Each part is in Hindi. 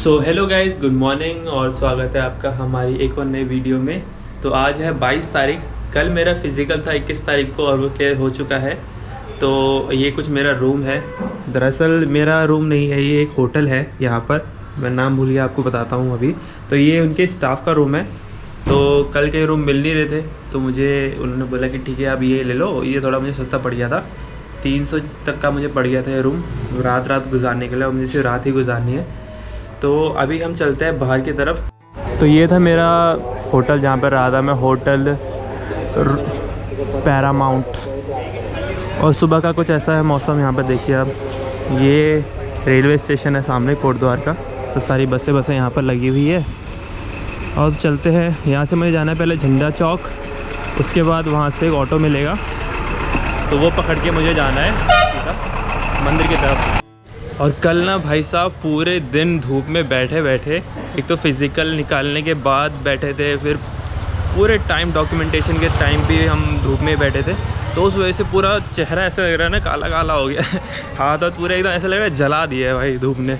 So hello guys, good morning और स्वागत है आपका हमारी एक और नई वीडियो में। तो आज है 22 तारीख। कल मेरा फिज़िकल था 21 तारीख को और वो क्लियर हो चुका है। तो ये कुछ मेरा रूम है। दरअसल मेरा रूम नहीं है, ये एक होटल है। यहाँ पर मैं नाम भूल गया, आपको बताता हूँ अभी। तो ये उनके स्टाफ का रूम है। तो कल के रूम मिल नहीं रहे थे, तो मुझे उन्होंने बोला कि ठीक है आप ये ले लो। ये थोड़ा मुझे सस्ता पड़ गया था, 300 तक का मुझे पड़ गया था ये रूम रात गुजारने के लिए, और मुझे सिर्फ रात ही गुजारनी है। तो अभी हम चलते हैं बाहर की तरफ। तो ये था मेरा होटल जहाँ पर रहा था मैं, होटल पैरामाउंट। और सुबह का कुछ ऐसा है मौसम। यहाँ पर देखिए आप, ये रेलवे स्टेशन है सामने कोटद्वार का। तो सारी बसें यहाँ पर लगी हुई है। और चलते हैं, यहाँ से मुझे जाना है पहले झंडा चौक, उसके बाद वहाँ से एक ऑटो मिलेगा, तो वो पकड़ के मुझे जाना है मंदिर की तरफ। और कल ना भाई साहब पूरे दिन धूप में बैठे एक तो फिज़िकल निकालने के बाद बैठे थे, फिर पूरे टाइम डॉक्यूमेंटेशन के टाइम भी हम धूप में बैठे थे। तो उस वजह से पूरा चेहरा ऐसा लग रहा है ना, काला काला हो गया हाथ पूरा एकदम ऐसा लग रहा है जला दिया है भाई धूप ने।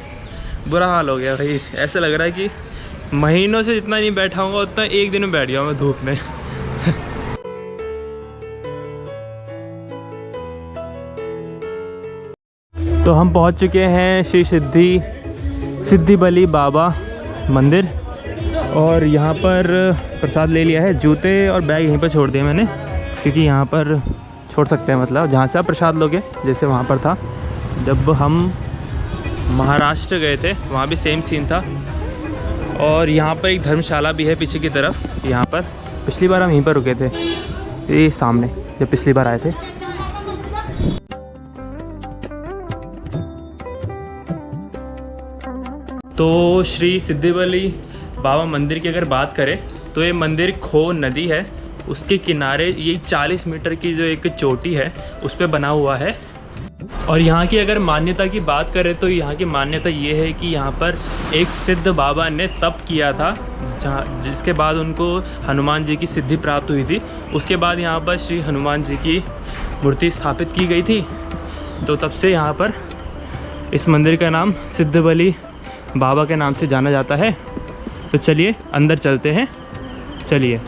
बुरा हाल हो गया भाई। ऐसा लग रहा है कि महीनों से जितना नहीं बैठा हूँ उतना एक दिन में बैठ गया मैं धूप में तो हम पहुंच चुके हैं श्री सिद्धि बली बाबा मंदिर। और यहाँ पर प्रसाद ले लिया है। जूते और बैग यहीं पर छोड़ दिए मैंने, क्योंकि यहाँ पर छोड़ सकते हैं, मतलब जहाँ से आप प्रसाद लोगे। जैसे वहाँ पर था जब हम महाराष्ट्र गए थे, वहाँ भी सेम सीन था। और यहाँ पर एक धर्मशाला भी है पीछे की तरफ। यहाँ पर पिछली बार हम यहीं पर रुके थे, ये सामने जब पिछली बार आए थे। तो श्री सिद्धि बली बाबा मंदिर की अगर बात करें तो ये मंदिर खो नदी है, उसके किनारे ये 40 मीटर की जो एक चोटी है उस पर बना हुआ है। और यहाँ की अगर मान्यता की बात करें तो यहाँ की मान्यता ये है कि यहाँ पर एक सिद्ध बाबा ने तप किया था, जिसके बाद उनको हनुमान जी की सिद्धि प्राप्त हुई थी। उसके बाद यहाँ पर श्री हनुमान जी की मूर्ति स्थापित की गई थी। तो तब से यहाँ पर इस मंदिर का नाम सिद्ध बली बाबा के नाम से जाना जाता है। तो चलिए अंदर चलते हैं, चलिए।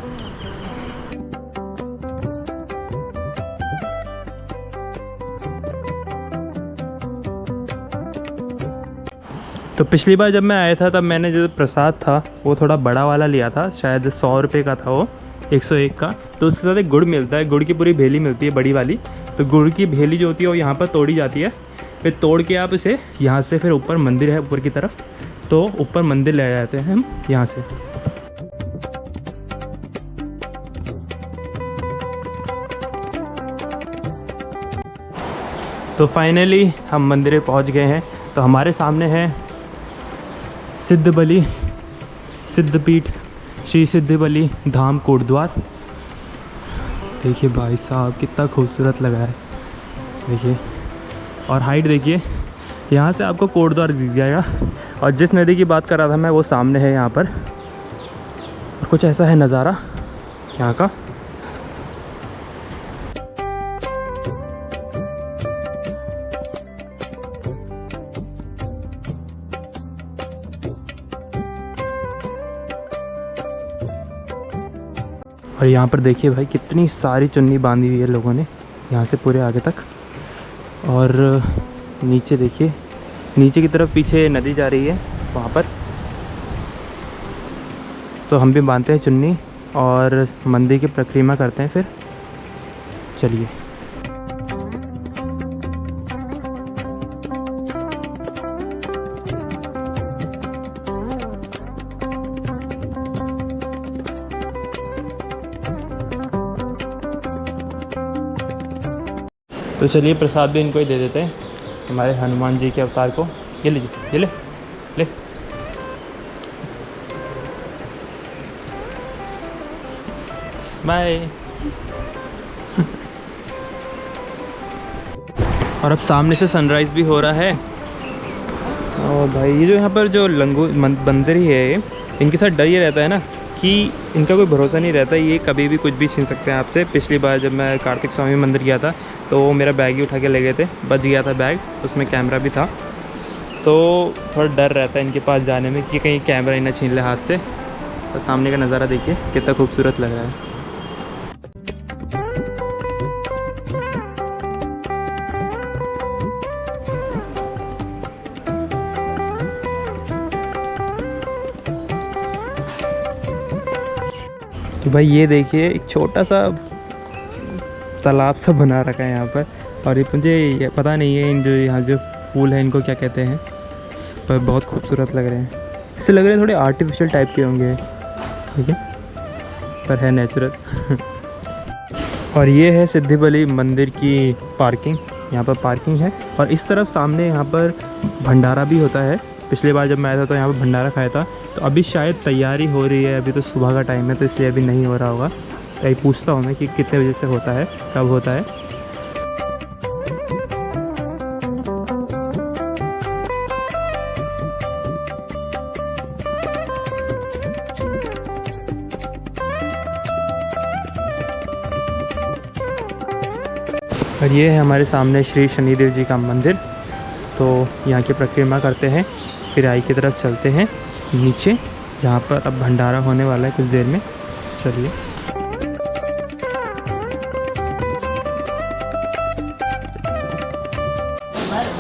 तो पिछली बार जब मैं आया था तब मैंने जो प्रसाद था वो थोड़ा बड़ा वाला लिया था, शायद 100 रुपये का था वो, 101 का। तो उसके साथ एक गुड़ मिलता है, गुड़ की पूरी भेली मिलती है बड़ी वाली। तो गुड़ की भेली जो होती है वो यहाँ पर तोड़ी जाती है, फिर तोड़ के आप इसे यहाँ से, फिर ऊपर मंदिर है ऊपर की तरफ, तो ऊपर मंदिर ले जाते हैं हम यहाँ से। तो फाइनली हम मंदिर में पहुँच गए हैं। तो हमारे सामने है सिद्धपीठ श्री सिद्धि बली धाम कोटद्वार। देखिए भाई साहब कितना खूबसूरत लगा है, देखिए। और हाइट देखिए, यहाँ से आपको कोटद्वार दिख जाएगा। और जिस नदी की बात कर रहा था मैं वो सामने है यहाँ पर। और कुछ ऐसा है नज़ारा यहाँ का। और यहाँ पर देखिए भाई कितनी सारी चुन्नी बांधी हुई है लोगों ने यहाँ से पूरे आगे तक। और नीचे देखिए, नीचे की तरफ पीछे नदी जा रही है वहाँ पर। तो हम भी बांधते हैं चुन्नी और मंदिर की परिक्रमा करते हैं फिर। चलिए। तो चलिए प्रसाद भी इनको ही दे देते हैं, हमारे हनुमान जी के अवतार को। ये लीजिए, ये ले बाय और अब सामने से सनराइज़ भी हो रहा है। और भाई ये जो यहाँ पर जो मंदिर ही है, इनके साथ डर ये रहता है ना कि इनका कोई भरोसा नहीं रहता, ये कभी भी कुछ भी छीन सकते हैं आपसे। पिछली बार जब मैं कार्तिक स्वामी मंदिर गया था तो मेरा बैग ही उठा के ले गए थे, बच गया था बैग, उसमें कैमरा भी था। तो थोड़ा डर रहता है इनके पास जाने में कि कहीं कैमरा ही ना छीन ले हाथ से। और सामने का नज़ारा देखिए कितना खूबसूरत लग रहा है। तो भाई ये देखिए एक छोटा सा तालाब सा बना रखा है यहाँ पर। और ये मुझे पता नहीं है इन जो यहाँ जो फूल है इनको क्या कहते हैं, पर बहुत खूबसूरत लग रहे हैं। ऐसे लग रहे हैं थोड़े आर्टिफिशियल टाइप के होंगे, ठीक है, पर है नेचुरल। और ये है सिद्धि बली मंदिर की पार्किंग। यहाँ पर पार्किंग है और इस तरफ सामने यहाँ पर भंडारा भी होता है। पिछली बार जब मैं आया था तो यहाँ पर भंडारा खाया था। तो अभी शायद तैयारी हो रही है, अभी तो सुबह का टाइम है तो इसलिए अभी नहीं हो रहा होगा। कहीं पूछता हूँ मैं कि कितने बजे से होता है, कब होता है। और ये है हमारे सामने श्री शनिदेव जी का मंदिर। तो यहाँ की परिक्रमा करते हैं, फिर आई की तरफ चलते हैं नीचे जहाँ पर अब भंडारा होने वाला है कुछ देर में। चलिए।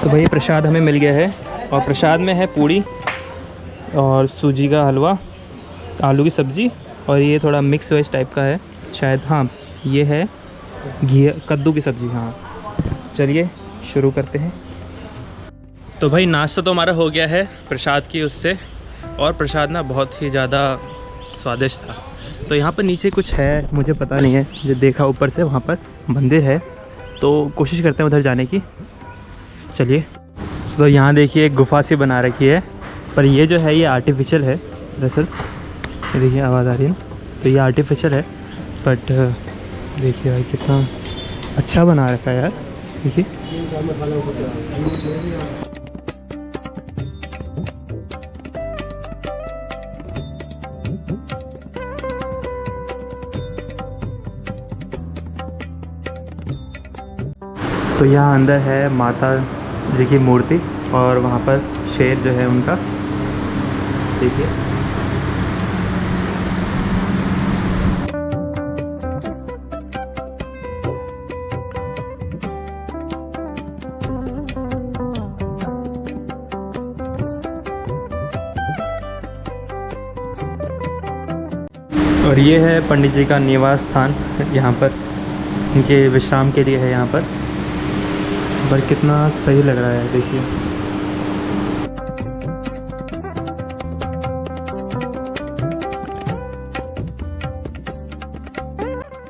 तो भाई प्रसाद हमें मिल गया है और प्रसाद में है पूड़ी और सूजी का हलवा, आलू की सब्ज़ी और ये थोड़ा मिक्स वेज टाइप का है शायद। हाँ ये है घी कद्दू की सब्ज़ी। हाँ चलिए शुरू करते हैं। तो भाई नाश्ता तो हमारा हो गया है प्रसाद की उससे, और प्रसाद ना बहुत ही ज़्यादा स्वादिष्ट था। तो यहाँ पर नीचे कुछ है, मुझे पता नहीं है, जो देखा ऊपर से वहाँ पर मंदिर है, तो कोशिश करते हैं उधर जाने की। चलिए। तो यहाँ देखिए एक गुफा सी बना रखी है, पर ये जो है ये आर्टिफिशियल है दरअसल। देखिए आवाज़ आ रही है ना, तो ये आर्टिफिशियल है, बट देखिए भाई कितना अच्छा बना रखा है यार। देखिए तो यहाँ अंदर है माता जी की मूर्ति और वहाँ पर शेर जो है उनका, देखिए। और ये है पंडित जी का निवास स्थान, यहाँ पर इनके विश्राम के लिए है यहाँ पर कितना सही लग रहा है देखिए।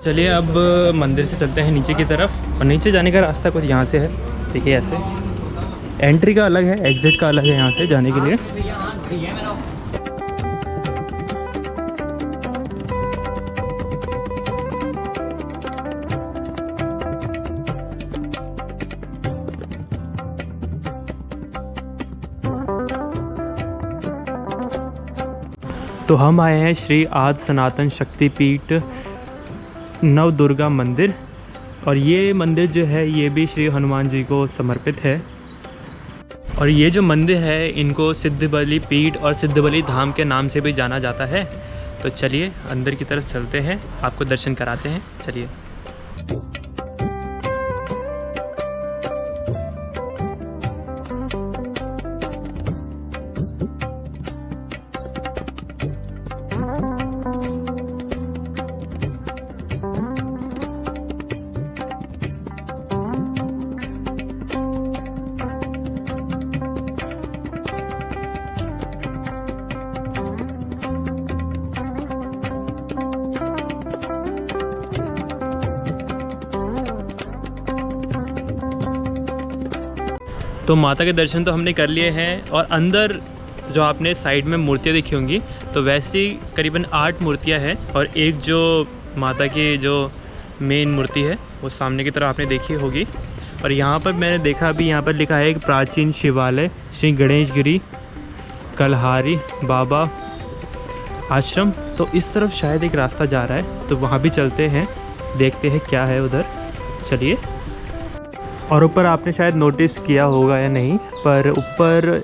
चलिए अब मंदिर से चलते हैं नीचे की तरफ, और नीचे जाने का रास्ता कुछ यहाँ से है। देखिए ऐसे एंट्री का अलग है, एग्जिट का अलग है यहाँ से जाने के लिए। तो हम आए हैं श्री आदि सनातन शक्तिपीठ नव दुर्गा मंदिर, और ये मंदिर जो है ये भी श्री हनुमान जी को समर्पित है। और ये जो मंदिर है इनको सिद्धबली पीठ और सिद्धबली धाम के नाम से भी जाना जाता है। तो चलिए अंदर की तरफ चलते हैं, आपको दर्शन कराते हैं। चलिए। तो माता के दर्शन तो हमने कर लिए हैं, और अंदर जो आपने साइड में मूर्तियाँ देखी होंगी तो वैसी करीबन 8 मूर्तियाँ हैं, और एक जो माता की जो मेन मूर्ति है वो सामने की तरफ आपने देखी होगी। और यहाँ पर मैंने देखा अभी यहाँ पर लिखा है एक प्राचीन शिवालय श्री गणेश गिरी कलहारी बाबा आश्रम। तो इस तरफ शायद एक रास्ता जा रहा है, तो वहाँ भी चलते हैं, देखते हैं क्या है उधर। चलिए। और ऊपर आपने शायद नोटिस किया होगा या नहीं, पर ऊपर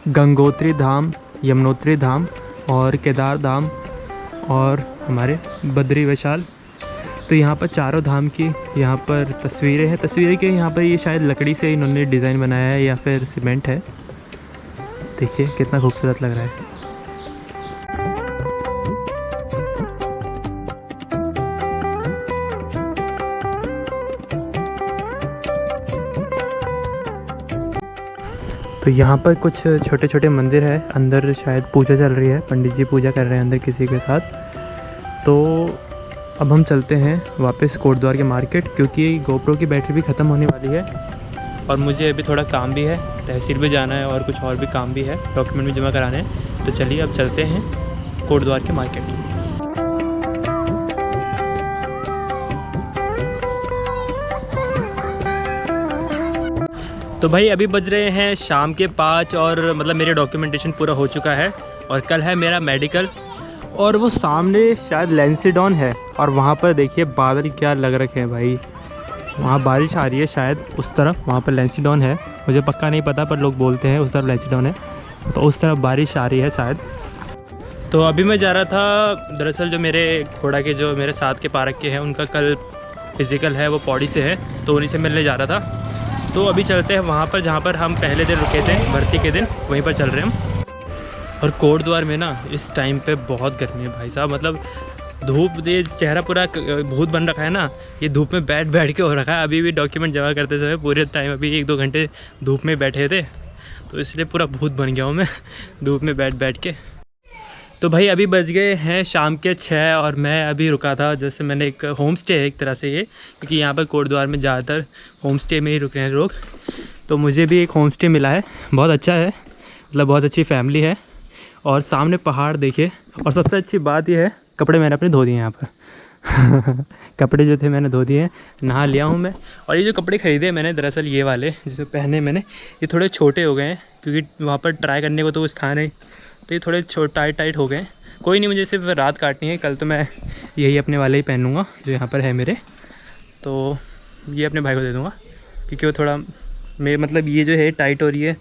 गंगोत्री धाम, यमुनोत्री धाम और केदार धाम और हमारे बद्री विशाल। तो यहाँ पर चारों धाम की यहाँ पर तस्वीरें हैं। तस्वीरें के यहाँ पर ये शायद लकड़ी से इन्होंने डिज़ाइन बनाया है या फिर सीमेंट है। देखिए कितना खूबसूरत लग रहा है। तो यहाँ पर कुछ छोटे छोटे मंदिर है, अंदर शायद पूजा चल रही है, पंडित जी पूजा कर रहे हैं अंदर किसी के साथ। तो अब हम चलते हैं वापस कोटद्वार के मार्केट, क्योंकि गोप्रो की बैटरी भी ख़त्म होने वाली है और मुझे अभी थोड़ा काम भी है, तहसील भी जाना है और कुछ और भी काम भी है, डॉक्यूमेंट भी जमा कराने हैं। तो चलिए अब चलते हैं कोटद्वार के मार्केट। तो भाई अभी बज रहे हैं शाम के 5 और मतलब मेरे डॉक्यूमेंटेशन पूरा हो चुका है और कल है मेरा मेडिकल। और वो सामने शायद लेंसीडॉन है और वहाँ पर देखिए बादल क्या लग रखे हैं भाई, वहाँ बारिश आ रही है शायद उस तरफ, वहाँ पर लेंसीडॉन है, मुझे पक्का नहीं पता पर लोग बोलते हैं उस तरफ लेंसीडॉन है, तो उस तरफ बारिश आ रही है शायद। तो अभी मैं जा रहा था, दरअसल जो मेरे खोड़ा के जो मेरे साथ के पार्क के हैं उनका कल फिज़िकल है, वो पौड़ी से है, तो उन्हीं से मिलने जा रहा था। तो अभी चलते हैं वहाँ पर जहाँ पर हम पहले दिन रुके थे भर्ती के दिन, वहीं पर चल रहे हैं हम। और कोटद्वार में ना इस टाइम पे बहुत गर्मी है भाई साहब, मतलब धूप, ये चेहरा पूरा भूत बन रखा है ना, ये धूप में बैठ के हो रखा है। अभी भी डॉक्यूमेंट जमा करते समय पूरे टाइम अभी 1-2 घंटे धूप में बैठे थे, तो इसलिए पूरा भूत बन गया हूँ मैं धूप में बैठ के। तो भाई अभी बज गए हैं शाम के 6 और मैं अभी रुका था, जैसे मैंने एक होम स्टे है एक तरह से ये, क्योंकि यहाँ पर कोटद्वार में ज़्यादातर होम स्टे में ही रुक रहे हैं लोग। तो मुझे भी एक होम स्टे मिला है, बहुत अच्छा है, मतलब बहुत अच्छी फैमिली है और सामने पहाड़ देखिए। और सबसे अच्छी बात यह है कपड़े मैंने अपने धो दिए यहाँ पर कपड़े जो थे मैंने धो दिए, नहा लिया हूँ मैं। और ये जो कपड़े ख़रीदे मैंने दरअसल ये वाले जिसे पहने मैंने, ये थोड़े छोटे हो गए हैं क्योंकि वहाँ पर ट्राई करने को तो कुछ था नहीं, तो ये थोड़े टाइट हो गए। कोई नहीं, मुझे सिर्फ रात काटनी है, कल तो मैं यही अपने वाले ही पहनूँगा जो यहाँ पर है मेरे। तो ये अपने भाई को दे दूँगा क्योंकि वो थोड़ा मतलब ये जो है टाइट हो रही है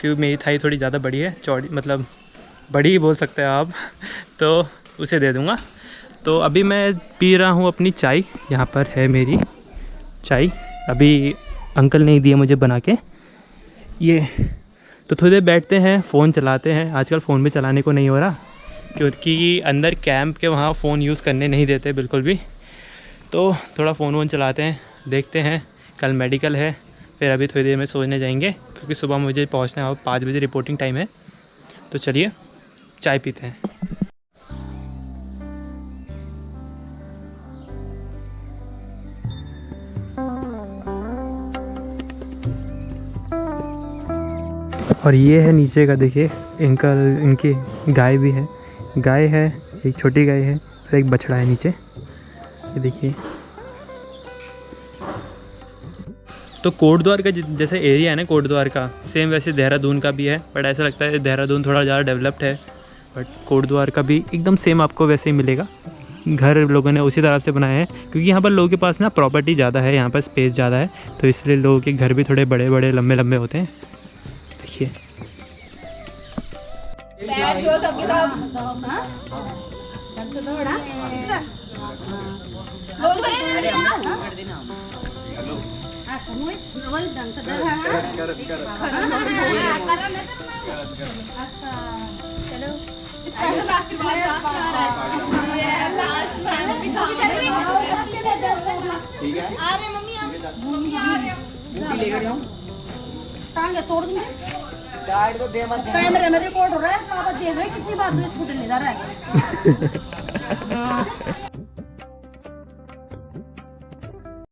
क्योंकि मेरी थाई थोड़ी ज़्यादा बड़ी है, चौड़ी मतलब बड़ी ही बोल सकते हैं आप, तो उसे दे दूँगा। तो अभी मैं पी रहा हूँ अपनी चाय, यहाँ पर है मेरी चाय, अभी अंकल ने दिया मुझे बना के ये। तो थोड़ी देर बैठते हैं, फ़ोन चलाते हैं। आजकल फ़ोन भी चलाने को नहीं हो रहा क्योंकि अंदर कैंप के वहाँ फ़ोन यूज़ करने नहीं देते बिल्कुल भी, तो थोड़ा फ़ोन चलाते हैं, देखते हैं। कल मेडिकल है, फिर अभी थोड़ी देर में सोने जाएंगे क्योंकि सुबह मुझे पहुँचना है, 5 बजे रिपोर्टिंग टाइम है। तो चलिए चाय पीते हैं। और ये है नीचे का, देखिए इनकी गाय भी है, गाय है, एक छोटी गाय है और एक बछड़ा है नीचे, ये देखिए। तो कोटद्वार का जैसे एरिया है ना कोटद्वार का, सेम वैसे देहरादून का भी है, बट ऐसा लगता है देहरादून थोड़ा ज़्यादा डेवलप्ड है, बट कोटद्वार का भी एकदम सेम आपको वैसे ही मिलेगा। घर लोगों ने उसी तरह से बनाए हैं क्योंकि यहाँ पर लोगों के पास ना प्रॉपर्टी ज़्यादा है, यहाँ पर स्पेस ज़्यादा है, तो इसलिए लोगों के घर भी थोड़े बड़े बड़े लंबे लंबे होते हैं। देखिए तोड़ दूंगी गाइड को दे मत, कैमरे में रिकॉर्ड हो रहा है, पापा देख रहे कितनी बार तो स्कूटर ले जा रहा है